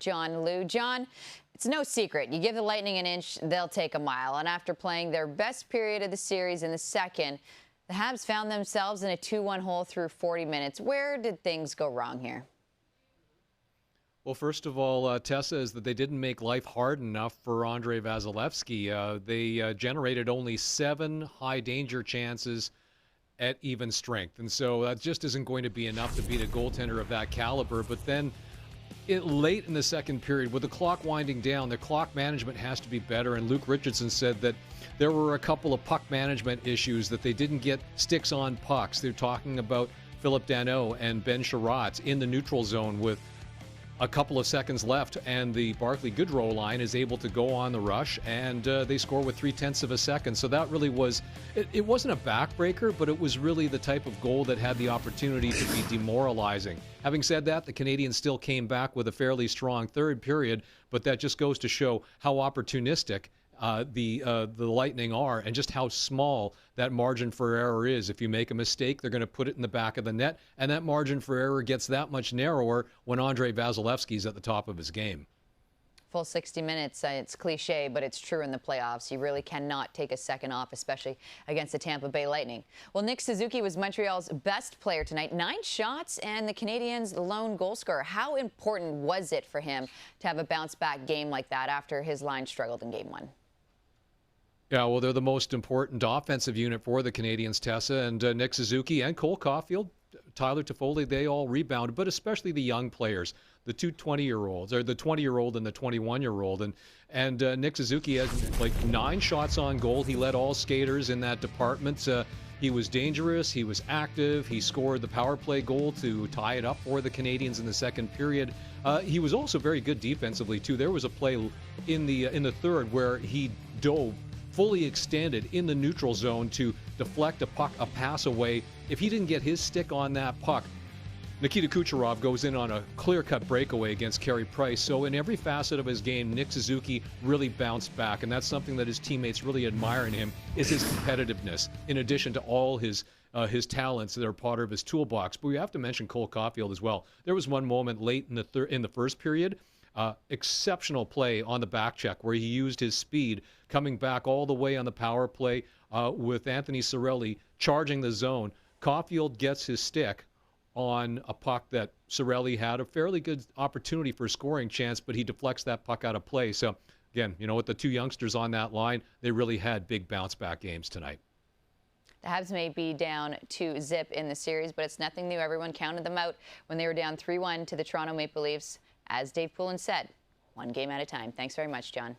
John Liu. John, it's no secret. You give the Lightning an inch, they'll take a mile. And after playing their best period of the series in the second, the Habs found themselves in a 2-1 hole through 40 minutes. Where did things go wrong here? Well, first of all, Tessa, is that they didn't make life hard enough for Andrei Vasilevskiy. They generated only 7 high-danger chances at even strength. And so that just isn't going to be enough to beat a goaltender of that caliber. But then late in the second period, with the clock winding down, the clock management has to be better. And Luke Richardson said that there were a couple of puck management issues, that they didn't get sticks on pucks. They're talking about Philip Danault and Ben Sherratt in the neutral zone with a couple of seconds left, and the Barclay-Goodrow line is able to go on the rush, and they score with 0.3 of a second. So that really was, it wasn't a backbreaker, but it was really the type of goal that had the opportunity to be demoralizing. Having said that, the Canadiens still came back with a fairly strong third period, but that just goes to show how opportunistic the Lightning are, and just how small that margin for error is. If you make a mistake, they're going to put it in the back of the net, and that margin for error gets that much narrower when Andrei Vasilevskiy is at the top of his game. Full 60 minutes, it's cliche, but it's true in the playoffs. You really cannot take a second off, especially against the Tampa Bay Lightning. Well, Nick Suzuki was Montreal's best player tonight. 9 shots and the Canadiens' lone goal scorer. How important was it for him to have a bounce-back game like that after his line struggled in Game 1? Yeah, well, they're the most important offensive unit for the Canadiens, Tessa, and Nick Suzuki and Cole Caulfield, Tyler Toffoli, they all rebounded, but especially the young players, the two 20-year-olds, or the 20-year-old and the 21-year-old. And Nick Suzuki had like 9 shots on goal. He led all skaters in that department. He was dangerous. He was active. He scored the power play goal to tie it up for the Canadiens in the second period. He was also very good defensively, too. There was a play in the third where he dove fully extended in the neutral zone to deflect a pass away. If he didn't get his stick on that puck, Nikita Kucherov goes in on a clear-cut breakaway against Carey Price. So in every facet of his game, Nick Suzuki really bounced back, and that's something that his teammates really admire in him, is his competitiveness, in addition to all his talents that are part of his toolbox. But we have to mention Cole Caulfield as well. There was one moment late in the first period, exceptional play on the back check where he used his speed, coming back all the way on the power play with Anthony Cirelli charging the zone. Caulfield gets his stick on a puck that Cirelli had a fairly good opportunity for a scoring chance, but he deflects that puck out of play. So, again, you know, with the 2 youngsters on that line, they really had big bounce-back games tonight. The Habs may be down 2-0 in the series, but it's nothing new. Everyone counted them out when they were down 3-1 to the Toronto Maple Leafs. As Dave Poulin said, 1 game at a time. Thanks very much, John.